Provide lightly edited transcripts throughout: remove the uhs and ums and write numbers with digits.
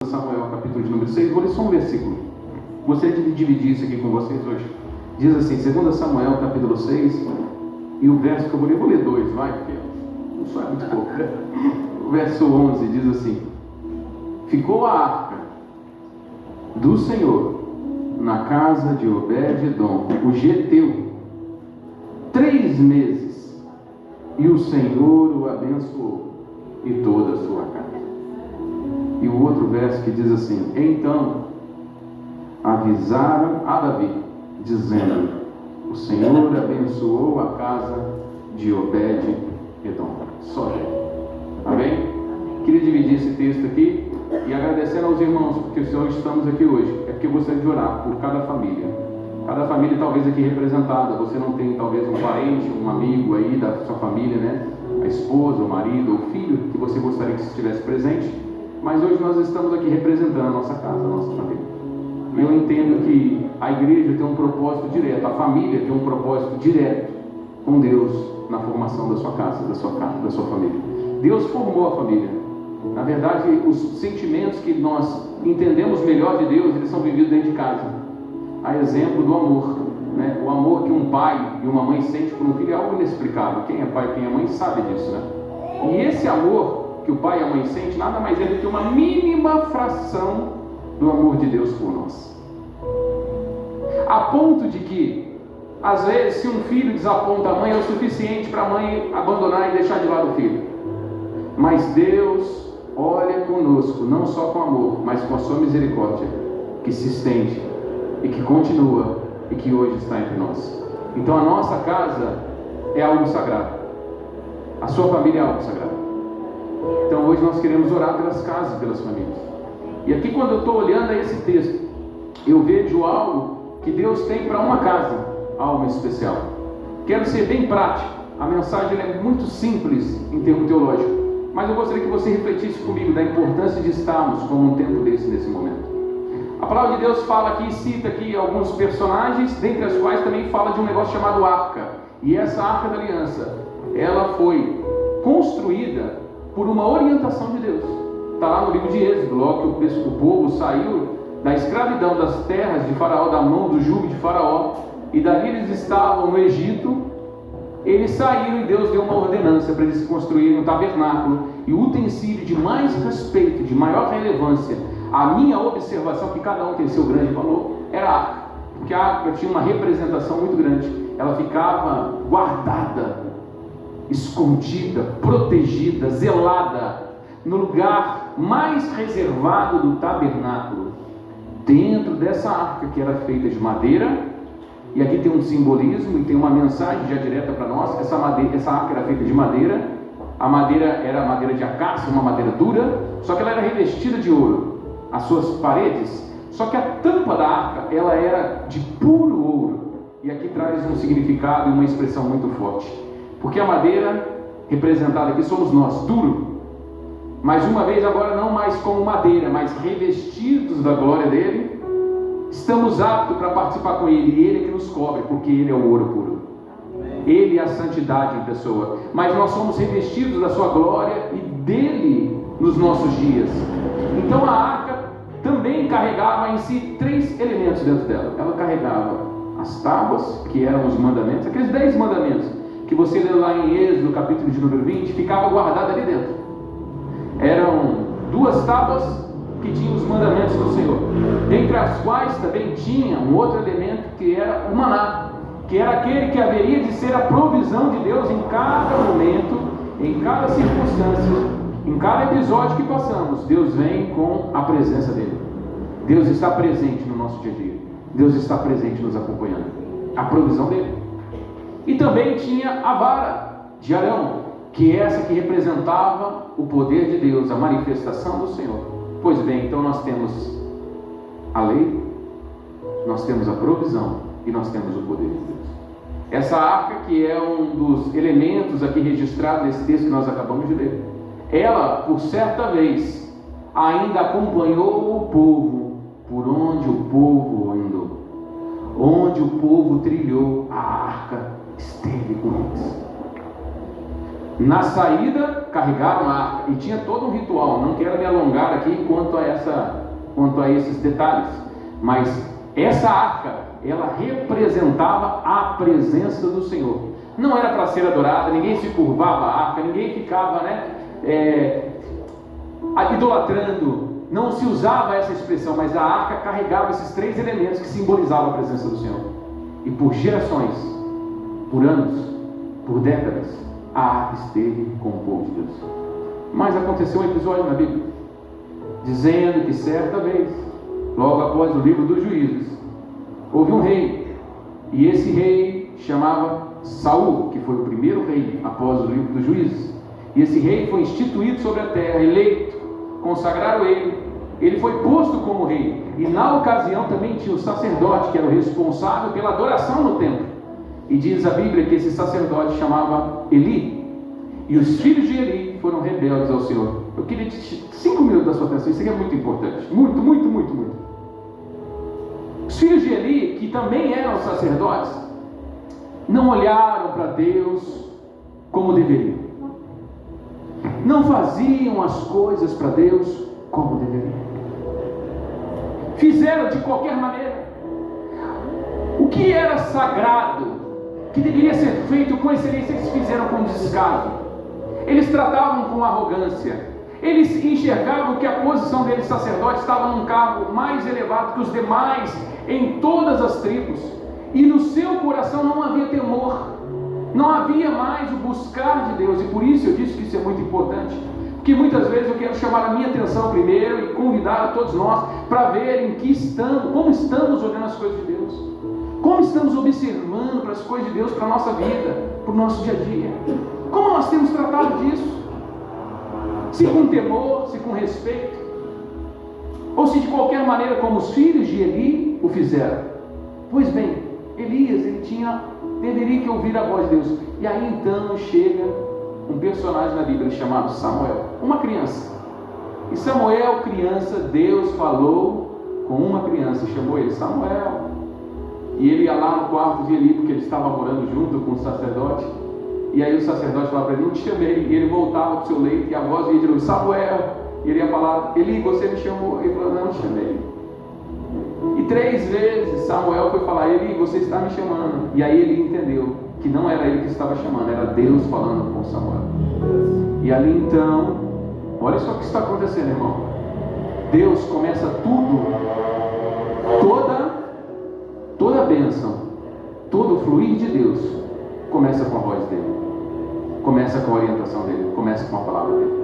Samuel, capítulo de número 6, vou ler só um versículo. Gostaria de dividir isso aqui com vocês hoje. Diz assim, 2 Samuel, capítulo 6, e o verso que eu vou ler 2, vai, porque não só é muito pouco, né? O verso 11 diz assim: ficou a arca do Senhor na casa de Obed-edom, o geteu, 3 meses, e o Senhor o abençoou e toda a sua casa. E o outro verso que diz assim: então avisaram a Davi, dizendo: o Senhor abençoou a casa de Obed-edom. Só ele. Amém? Queria dividir esse texto aqui e agradecendo aos irmãos, porque hoje estamos aqui hoje. É porque eu gostaria de orar por cada família. Cada família talvez aqui representada. Você não tem talvez um parente, um amigo aí da sua família, né? A esposa, o marido, o filho, que você gostaria que estivesse presente. Mas hoje nós estamos aqui representando a nossa casa, a nossa família. E eu entendo que a igreja tem um propósito direto, a família tem um propósito direto com Deus na formação da sua casa, da sua família. Deus formou a família. Na verdade, os sentimentos que nós entendemos melhor de Deus, eles são vividos dentro de casa. A exemplo do amor, né? O amor que um pai e uma mãe sentem por um filho é algo inexplicável. Quem é pai e quem é mãe sabe disso, né? E esse amor que o pai e a mãe sentem nada mais é do que uma mínima fração do amor de Deus por nós. A ponto de que, às vezes, se um filho desaponta a mãe, é o suficiente para a mãe abandonar e deixar de lado o filho. Mas Deus olha conosco, não só com amor, mas com a sua misericórdia, que se estende e que continua e que hoje está entre nós. Então a nossa casa é algo sagrado. A sua família é algo sagrado. Então hoje nós queremos orar pelas casas, pelas famílias. E aqui, quando eu estou olhando a esse texto, eu vejo algo que Deus tem para uma casa, algo especial. Quero ser bem prático. A mensagem é muito simples em termo teológico, mas eu gostaria que você refletisse comigo da importância de estarmos como um tempo desse nesse momento. A palavra de Deus fala aqui, cita aqui alguns personagens, dentre as quais também fala de um negócio chamado arca. E essa arca da aliança, ela foi construída por uma orientação de Deus. Está lá no livro de Êxodo, logo que o povo saiu da escravidão das terras de Faraó, da mão do jugo de Faraó, e dali eles estavam no Egito. Eles saíram e Deus deu uma ordenança para eles construírem um tabernáculo, e o utensílio de mais respeito, de maior relevância, a minha observação, que cada um tem seu grande valor, era a arca, porque a arca tinha uma representação muito grande. Ela ficava guardada, escondida, protegida, zelada, no lugar mais reservado do tabernáculo, dentro dessa arca que era feita de madeira. E aqui tem um simbolismo e tem uma mensagem já direta para nós. Essa arca era feita de madeira. A madeira era madeira de acácia, uma madeira dura, só que ela era revestida de ouro, as suas paredes. Só que a tampa da arca, ela era de puro ouro. E aqui traz um significado e uma expressão muito forte, porque a madeira representada aqui somos nós, duro. Mais uma vez agora, não mais como madeira, mas revestidos da glória dele, estamos aptos para participar com ele. E ele é que nos cobre, porque ele é o ouro puro. Ele é a santidade em pessoa. Mas nós somos revestidos da sua glória e dele nos nossos dias. Então a arca também carregava em si 3 elementos dentro dela. Ela carregava as tábuas, que eram os mandamentos, aqueles 10 mandamentos que você lê lá em Êxodo, capítulo de número 20, ficava guardado ali dentro. Eram 2 tábuas que tinham os mandamentos do Senhor, dentre as quais também tinha um outro elemento que era o maná, que era aquele que haveria de ser a provisão de Deus em cada momento, em cada circunstância, em cada episódio que passamos. Deus vem com a presença dele. Deus está presente no nosso dia a dia. Deus está presente nos acompanhando. A provisão dele. E também tinha a vara de Arão, que é essa que representava o poder de Deus, a manifestação do Senhor. Pois bem, então nós temos a lei, nós temos a provisão e nós temos o poder de Deus. Essa arca, que é um dos elementos aqui registrados nesse texto que nós acabamos de ler, ela, por certa vez, ainda acompanhou o povo por onde o povo andou. Onde o povo trilhou, a arca esteve com eles. Na saída, carregaram a arca, e tinha todo um ritual. Não quero me alongar aqui quanto a esses detalhes, mas essa arca, ela representava a presença do Senhor. Não era para ser adorada, ninguém se curvava à arca, ninguém ficava idolatrando. Não se usava essa expressão, mas a arca carregava esses 3 elementos que simbolizavam a presença do Senhor. E por gerações, por anos, por décadas, a arca esteve com o povo de Deus. Mas aconteceu um episódio na Bíblia, dizendo que certa vez, logo após o livro dos Juízes, houve um rei, e esse rei chamava Saul, que foi o primeiro rei após o livro dos Juízes. E esse rei foi instituído sobre a terra, eleito, consagraram ele foi posto como rei, e na ocasião também tinha o sacerdote, que era o responsável pela adoração no templo. E diz a Bíblia que esse sacerdote chamava Eli, e os filhos de Eli foram rebeldes ao Senhor. Eu queria 5 minutos da sua atenção, isso aqui é muito importante, muito. Os filhos de Eli, que também eram sacerdotes, não olharam para Deus como deveriam, não faziam as coisas para Deus como deveriam, fizeram de qualquer maneira. O que era sagrado, que deveria ser feito com excelência, eles fizeram com descaso. Eles tratavam com arrogância. Eles enxergavam que a posição deles, sacerdote, estava num cargo mais elevado que os demais em todas as tribos, e no seu coração não havia temor, não havia mais o buscar de Deus. E por isso eu disse que isso é muito importante, porque muitas vezes eu quero chamar a minha atenção primeiro e convidar a todos nós para ver em que estamos, como estamos olhando as coisas de Deus, como estamos observando para as coisas de Deus, para a nossa vida, para o nosso dia a dia, como nós temos tratado disso, se com temor, se com respeito, ou se de qualquer maneira como os filhos de Eli o fizeram. Pois bem, Elias, deveria que ouvir a voz de Deus. E aí então chega um personagem na Bíblia chamado Samuel, uma criança. E Samuel, criança, Deus falou com uma criança e chamou ele Samuel. E ele ia lá no quarto de Eli, porque ele estava morando junto com o sacerdote. E aí o sacerdote falava para ele: não te chamei. E ele voltava para o seu leito e a voz ia de novo: Samuel. E ele ia falar: Eli, você me chamou? Ele falou: não te chamei. E 3 vezes Samuel foi falar: Eli, você está me chamando. E aí ele entendeu que não era ele que estava chamando, era Deus falando com Samuel. E ali então, olha só o que está acontecendo, irmão. Deus começa tudo, toda a bênção, todo o fluir de Deus começa com a voz dele, começa com a orientação dele, começa com a palavra dele.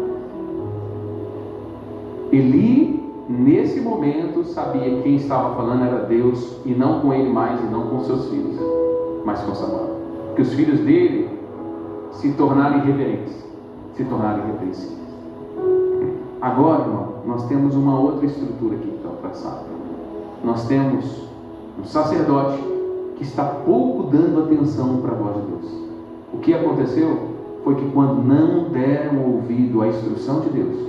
Eli, nesse momento, sabia que quem estava falando era Deus, e não com ele mais, e não com seus filhos, mas com Samuel. Porque os filhos dele se tornaram irreverentes, se tornaram irrepreensíveis. Agora, irmão, nós temos uma outra estrutura aqui então traçada. Nós temos um sacerdote que está pouco dando atenção para a voz de Deus. O que aconteceu foi que quando não deram ouvido à instrução de Deus,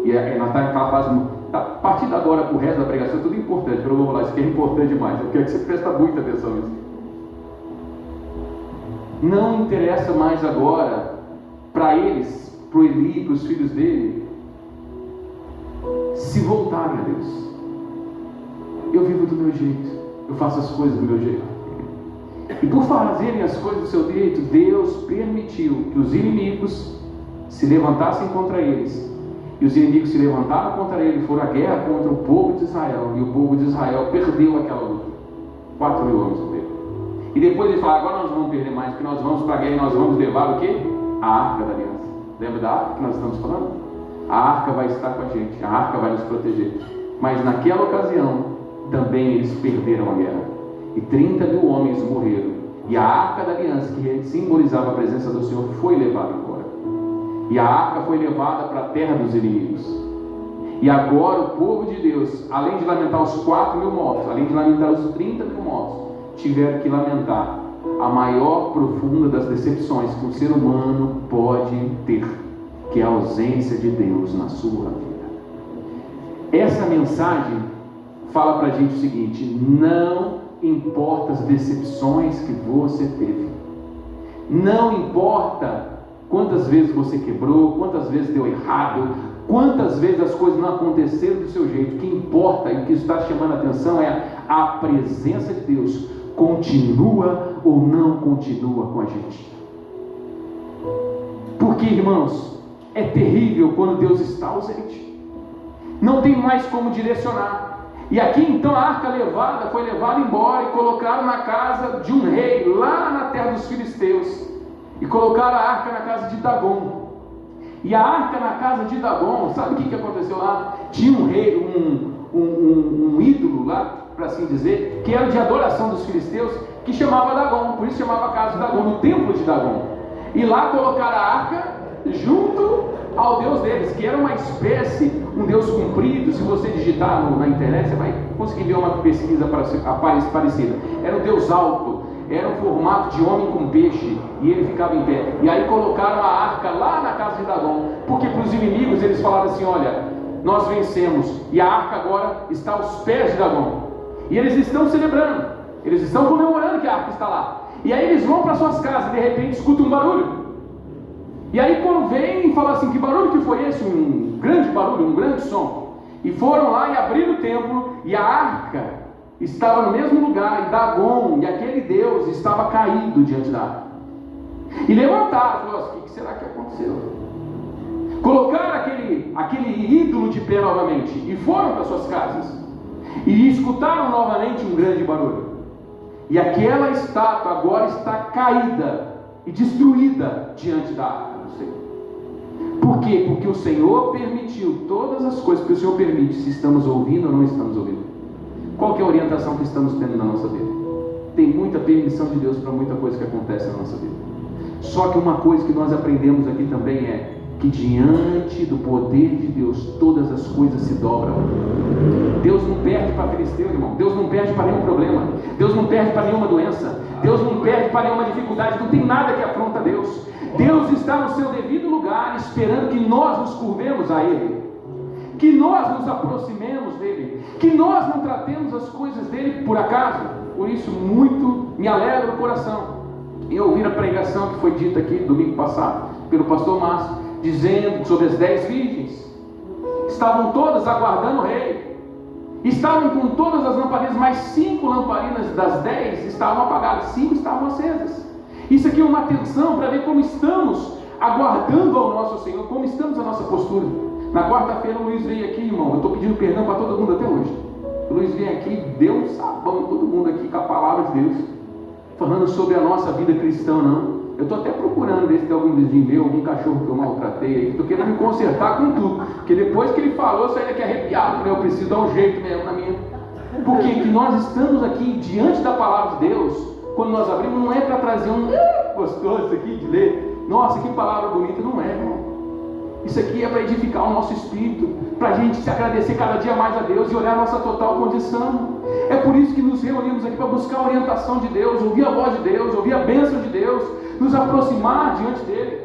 e nós estamos naquela fase, a partir de agora para o resto da pregação é tudo importante, eu vou falar isso que é importante demais, eu quero que você preste muita atenção nisso. Não interessa mais agora para eles, para o Eli e para os filhos dele, se voltarem a Deus. Eu vivo do meu jeito, eu faço as coisas do meu jeito. E por fazerem as coisas do seu jeito, Deus permitiu que os inimigos se levantassem contra eles. E os inimigos se levantaram contra ele, foram à guerra contra o povo de Israel. E o povo de Israel perdeu aquela luta. 4.000 homens morreram. E depois ele fala: agora nós não vamos perder mais, porque nós vamos para a guerra e nós vamos levar o quê? A arca da aliança. Lembra da arca que nós estamos falando? A arca vai estar com a gente, a arca vai nos proteger. Mas naquela ocasião, também eles perderam a guerra. E 30.000 homens morreram. E a arca da aliança, que simbolizava a presença do Senhor, foi levada embora. E a arca foi levada para a terra dos inimigos. E agora o povo de Deus, além de lamentar os 4.000 mortos, além de lamentar os 30.000 mortos, tiveram que lamentar a maior profunda das decepções que um ser humano pode ter, que é a ausência de Deus na sua vida. Essa mensagem fala para a gente o seguinte: não importa as decepções que você teve, não importa Quantas vezes você quebrou, quantas vezes deu errado, quantas vezes as coisas não aconteceram do seu jeito. O que importa e o que está chamando a atenção é a presença de Deus. Continua ou não continua com a gente? Porque, irmãos, é terrível quando Deus está ausente. Não tem mais como direcionar. E aqui então a arca foi levada embora e colocaram na casa de um rei, lá na terra dos filisteus. E colocaram a arca na casa de Dagon. E a arca na casa de Dagon, sabe o que aconteceu lá? Tinha um rei, um ídolo lá, para assim dizer, que era de adoração dos filisteus, que chamava Dagon, por isso chamava a casa de Dagon, no templo de Dagon. E lá colocaram a arca junto ao Deus deles, que era uma espécie, um Deus comprido. Se você digitar na internet, você vai conseguir ver uma pesquisa parecida. Era um Deus alto, era um formato de homem com peixe, e ele ficava em pé. E aí colocaram a arca lá na casa de Dagon, porque para os inimigos eles falaram assim: olha, nós vencemos, e a arca agora está aos pés de Dagon. E eles estão celebrando, eles estão comemorando que a arca está lá. E aí eles vão para suas casas e de repente escutam um barulho. E aí quando vem e falam assim: que barulho que foi esse? Um grande barulho, um grande som. E foram lá e abriram o templo, e a arca estava no mesmo lugar, e Dagon, e aquele Deus, estava caído diante da arca. E levantaram, falaram assim: o que será que aconteceu? Colocaram aquele ídolo de pé novamente, e foram para suas casas, e escutaram novamente um grande barulho. E aquela estátua agora está caída e destruída diante da arca do Senhor. Por quê? Porque o Senhor permitiu todas as coisas que o Senhor permite, se estamos ouvindo ou não estamos ouvindo. Qual que é a orientação que estamos tendo na nossa vida? Tem muita permissão de Deus para muita coisa que acontece na nossa vida. Só que uma coisa que nós aprendemos aqui também é que diante do poder de Deus, todas as coisas se dobram. Deus não perde para filisteu, irmão. Deus não perde para nenhum problema. Deus não perde para nenhuma doença. Deus não perde para nenhuma dificuldade. Não tem nada que afronta Deus. Deus está no seu devido lugar, esperando que nós nos curvemos a Ele, que nós nos aproximemos dEle, que nós não tratemos as coisas dEle por acaso. Por isso muito me alegra o coração em ouvir a pregação que foi dita aqui domingo passado pelo pastor Márcio, dizendo sobre as 10 virgens. Estavam todas aguardando o rei, estavam com todas as lamparinas, mas 5 lamparinas das 10 estavam apagadas, 5 estavam acesas. Isso aqui é uma atenção para ver como estamos aguardando ao nosso Senhor, como estamos a nossa postura. Na quarta-feira o Luiz veio aqui, irmão, eu estou pedindo perdão para todo mundo até hoje. O Luiz veio aqui, deu um sabão em todo mundo aqui com a palavra de Deus, falando sobre a nossa vida cristã. Não, eu estou até procurando ver se tem algum vizinho meu, algum cachorro que eu maltratei aí, estou querendo me consertar com tudo, porque depois que ele falou, eu saí daqui arrepiado, né? Eu preciso dar um jeito mesmo na minha. Porque que nós estamos aqui diante da palavra de Deus, quando nós abrimos, não é para trazer um gostoso aqui de ler, nossa, que palavra bonita, não é, irmão. Isso aqui é para edificar o nosso espírito, para a gente se agradecer cada dia mais a Deus e olhar a nossa total condição. É por isso que nos reunimos aqui, para buscar a orientação de Deus, ouvir a voz de Deus, ouvir a bênção de Deus, nos aproximar diante dele.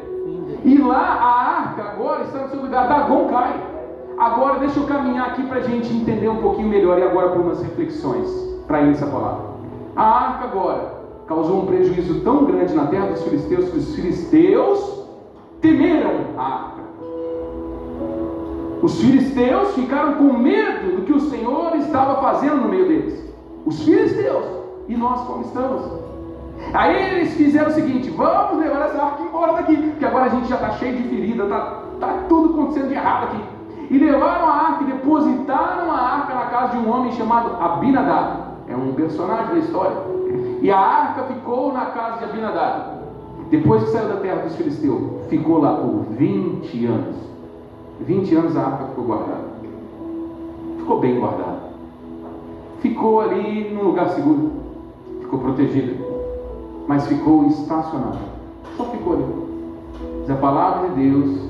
E lá a arca agora está no seu lugar, Dagon cai. Agora deixa eu caminhar aqui para a gente entender um pouquinho melhor, e agora por umas reflexões para ir nessa palavra. A arca agora causou um prejuízo tão grande na terra dos filisteus, que os filisteus temeram a arca. Os filisteus ficaram com medo do que o Senhor estava fazendo no meio deles. Os filisteus. E nós como estamos? Aí eles fizeram o seguinte: vamos levar essa arca embora daqui, porque agora a gente já está cheio de ferida, está tudo acontecendo de errado aqui. E levaram a arca e depositaram a arca na casa de um homem chamado Abinadab. É um personagem da história. E a arca ficou na casa de Abinadab. Depois que saiu da terra dos filisteus, ficou lá por 20 anos. 20 anos a arca ficou guardada. Ficou bem guardada. Ficou ali num lugar seguro. Ficou protegida. Mas ficou estacionada. Só ficou ali. Diz a palavra de Deus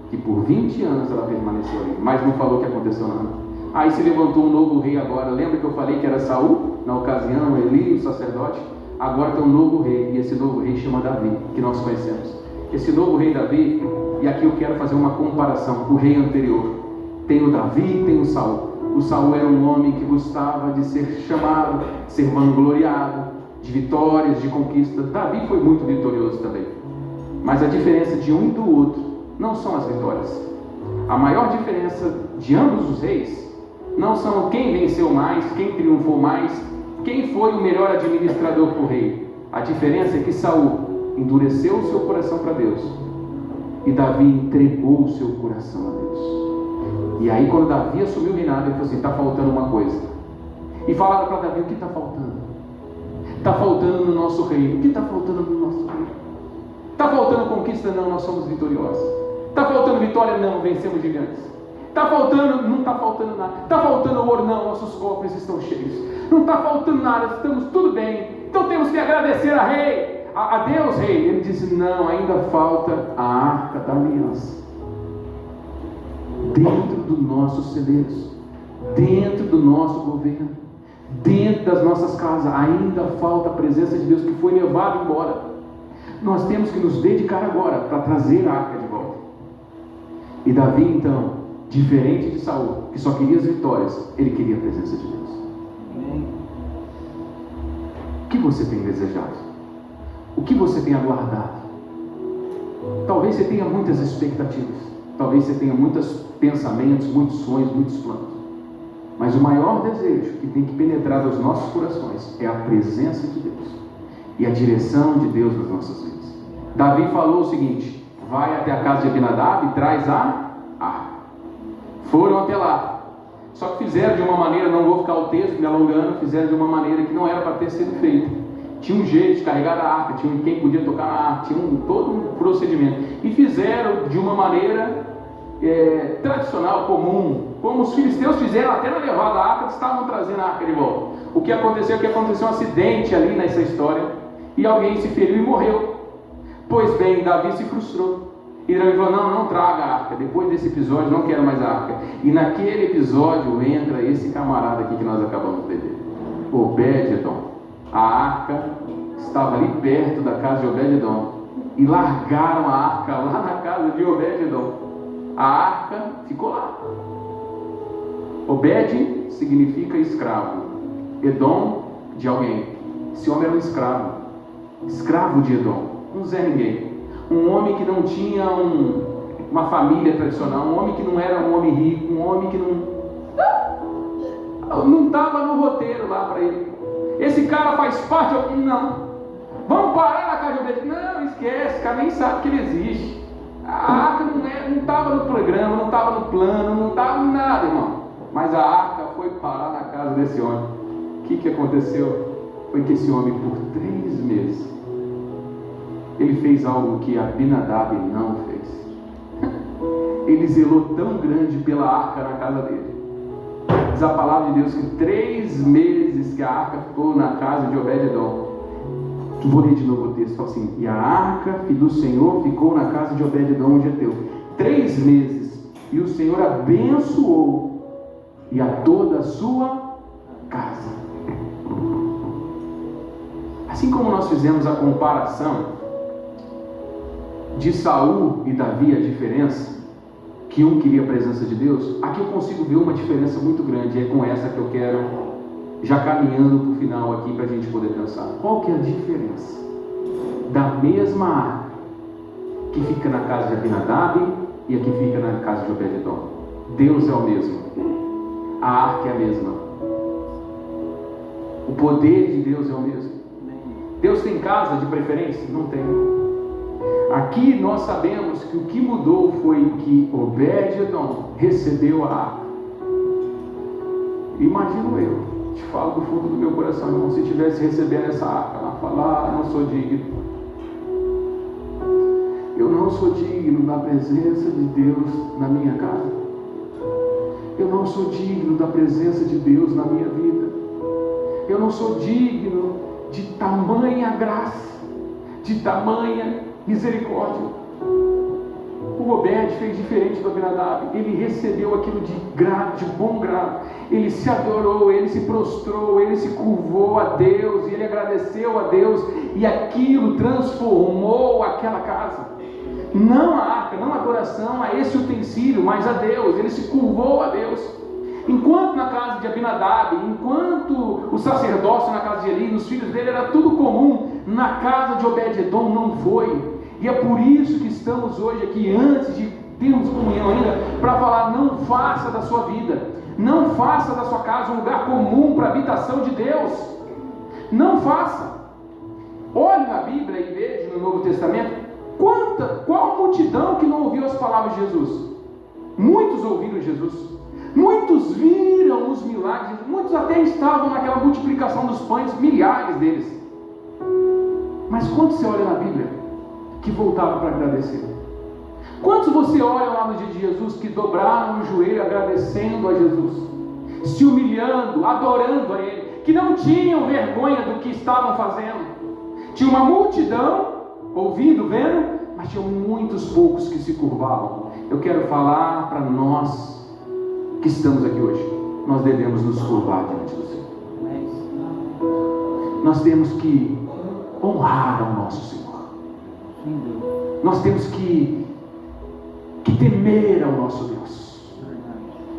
que por 20 anos ela permaneceu ali. Mas não falou que aconteceu nada. Aí se levantou um novo rei agora. Lembra que eu falei que era Saul? Na ocasião, Eli, o sacerdote. Agora tem um novo rei. E esse novo rei chama Davi, que nós conhecemos. Esse novo rei Davi, e aqui eu quero fazer uma comparação com o rei anterior. Tem o Davi e tem o Saul. O Saul era um homem que gostava de ser chamado, de ser vangloriado, de vitórias, de conquistas. Davi foi muito vitorioso também. Mas a diferença de um e do outro não são as vitórias. A maior diferença de ambos os reis não são quem venceu mais, quem triunfou mais, quem foi o melhor administrador para o rei. A diferença é que Saul endureceu o seu coração para Deus e Davi entregou o seu coração a Deus. E aí, quando Davi assumiu o reinado, ele falou assim: está faltando uma coisa. E falaram para Davi: o que está faltando? Está faltando no nosso reino. O que está faltando no nosso reino? Está faltando conquista? Não, nós somos vitoriosos. Está faltando vitória? Não, vencemos gigantes. Está faltando? Não está faltando nada. Está faltando ouro? Não, nossos cofres estão cheios. Não está faltando nada, estamos tudo bem. Então temos que agradecer a Deus, rei. Ele disse: não, ainda falta a arca da aliança. Dentro dos nossos celeiros, dentro do nosso governo, dentro das nossas casas, ainda falta a presença de Deus que foi levada embora. Nós temos que nos dedicar agora para trazer a arca de volta. E Davi, então, diferente de Saul, que só queria as vitórias, ele queria a presença de Deus. Amém. O que você tem desejado? O que você tem aguardado? Talvez você tenha muitas expectativas, talvez você tenha muitos pensamentos, muitos sonhos, muitos planos. Mas o maior desejo que tem que penetrar nos nossos corações é a presença de Deus e a direção de Deus nas nossas vidas. Davi falou o seguinte: vai até a casa de Abinadab e traz a arca. Foram até lá, só que fizeram de uma maneira, não vou ficar o texto me alongando, fizeram de uma maneira que não era para ter sido feita. Tinha um jeito de carregar a arca, tinha quem podia tocar na arca, tinha todo um procedimento, e fizeram de uma maneira tradicional, comum, como os filisteus fizeram até na levada da arca, estavam trazendo a arca de volta. O que aconteceu é que aconteceu um acidente ali nessa história, e alguém se feriu e morreu. Pois bem, Davi se frustrou, e Davi falou: não traga a arca, depois desse episódio não quero mais a arca. E naquele episódio entra esse camarada aqui que nós acabamos de ver, Obed-edom. A arca estava ali perto da casa de Obed-edom, e largaram a arca lá na casa de Obed-edom. A arca ficou lá. Obed significa escravo, Edom de alguém. Esse homem era um escravo de Edom, um Zé Ninguém, um homem que não tinha uma família tradicional, um homem que não era um homem rico, um homem que não estava no roteiro lá para ele. Esse cara faz parte? Não. Vamos parar na casa de Obed? Não, esquece, o cara nem sabe que ele existe. A arca não estava no programa, não estava no plano, não estava em nada, irmão. Mas a arca foi parar na casa desse homem. O que aconteceu? Foi que esse homem, por 3 meses, ele fez algo que Abinadab não fez. Ele zelou tão grande pela arca na casa dele. Diz a palavra de Deus que 3 meses que a arca ficou na casa de Obed-edom. Vou ler de novo o texto, fala assim: e a arca do Senhor ficou na casa de Obed-edom, onde é teu, 3 meses, e o Senhor abençoou, e a toda a sua casa. Assim como nós fizemos a comparação de Saul e Davi, a diferença, que um queria a presença de Deus, aqui eu consigo ver uma diferença muito grande, e é com essa que eu quero, já caminhando para o final aqui, para a gente poder pensar. Qual que é a diferença da mesma arca que fica na casa de Abinadab e a que fica na casa de Obed-edom? Deus é o mesmo, a arca é a mesma, o poder de Deus é o mesmo. Deus tem casa de preferência? Não tem. Aqui nós sabemos que o que mudou foi que Obed-edom recebeu a arca. Imagino eu, te falo do fundo do meu coração, irmão, se tivesse recebendo essa arca lá, falar: não sou digno, eu não sou digno da presença de Deus na minha casa, eu não sou digno da presença de Deus na minha vida, eu não sou digno de tamanha graça, de tamanha misericórdia. O Obed fez diferente do Abinadab. Ele recebeu aquilo de bom grado. Ele se adorou, ele se prostrou, ele se curvou a Deus, e ele agradeceu a Deus, e aquilo transformou aquela casa. Não a arca, não a adoração a esse utensílio, mas a Deus. Ele se curvou a Deus. Enquanto na casa de Abinadab, enquanto o sacerdócio na casa de Eli, nos filhos dele era tudo comum, na casa de Obed-edom não foi. E é por isso que estamos hoje aqui, antes de termos comunhão ainda, para falar: não faça da sua vida, não faça da sua casa um lugar comum para a habitação de Deus. Não faça. Olhe na Bíblia e veja no Novo Testamento qual multidão que não ouviu as palavras de Jesus. Muitos ouviram Jesus, muitos viram os milagres, muitos até estavam naquela multiplicação dos pães, milhares deles. Mas quantos você olha na Bíblia que voltavam para agradecer? Quantos você olha lá no dia de Jesus que dobraram o joelho agradecendo a Jesus, se humilhando, adorando a Ele, que não tinham vergonha do que estavam fazendo? Tinha uma multidão ouvindo, vendo, mas tinham muitos poucos que se curvavam. Eu quero falar para nós que estamos aqui hoje: nós devemos nos curvar diante do Senhor. Nós temos que honrar ao nosso Senhor. Nós temos que temer ao nosso Deus.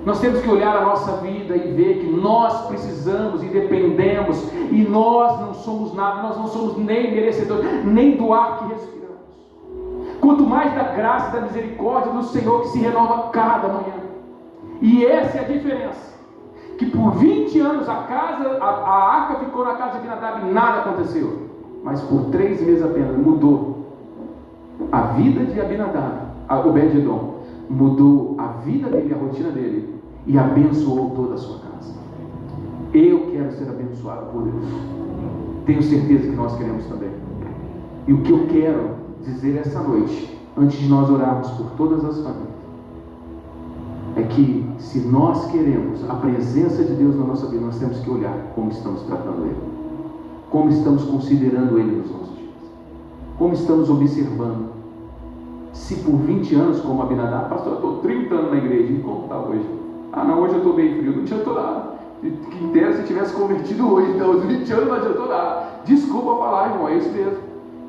Nós temos que olhar a nossa vida e ver que nós precisamos e dependemos, e nós não somos nada, nós não somos nem merecedores, nem do ar que respiramos. Quanto mais da graça e da misericórdia do Senhor que se renova cada manhã. E essa é a diferença. Que por 20 anos a arca ficou na casa de Abinadab e nada aconteceu. Mas por 3 meses apenas mudou a vida de Abinadab, Obed-Edom, mudou a vida dele, a rotina dele, e abençoou toda a sua casa. Eu quero ser abençoado por Deus. Tenho certeza que nós queremos também. E o que eu quero dizer essa noite, antes de nós orarmos por todas as famílias, é que se nós queremos a presença de Deus na nossa vida, nós temos que olhar como estamos tratando Ele, como estamos considerando Ele nos nossos dias, como estamos observando. Se por 20 anos, como Abinadab: pastor, eu estou 30 anos na igreja, e como está hoje? Ah não, hoje eu estou bem frio, não adiantou nada. Que dera se tivesse convertido hoje, então os 20 anos não adiantou nada. Desculpa falar, irmão, é isso mesmo.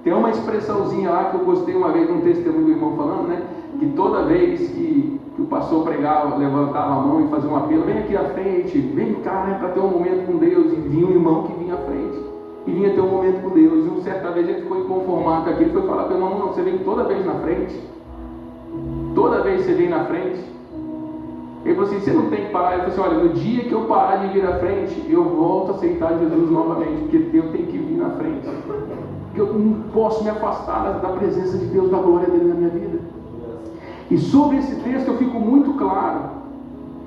Tem uma expressãozinha lá que eu gostei uma vez, num testemunho do irmão falando, né? Que toda vez que o pastor pregava, levantava a mão e fazia um apelo: vem aqui à frente, vem cá, né, para ter um momento com Deus. E vinha um irmão que vinha à frente e vinha ter um momento com Deus. E uma certa vez ele ficou inconformado com aquilo, foi falar para o irmão: não, você vem toda vez na frente, toda vez você vem na frente. Ele falou assim: você não tem que parar. Ele falou assim: olha, no dia que eu parar de vir à frente, eu volto a aceitar Jesus novamente, porque eu tenho que vir na frente, porque eu não posso me afastar da presença de Deus, da glória dele na minha vida. E sobre esse texto eu fico muito claro,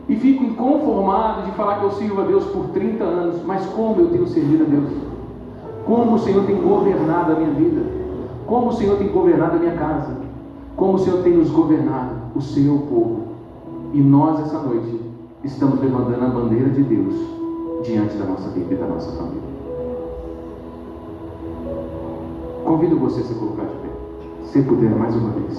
e fico inconformado de falar que eu sirvo a Deus por 30 anos, mas como eu tenho servido a Deus, como o Senhor tem governado a minha vida, como o Senhor tem governado a minha casa, como o Senhor tem nos governado, o seu povo. E nós essa noite estamos levantando a bandeira de Deus diante da nossa vida e da nossa família. Convido você a se colocar de pé, se puder, mais uma vez.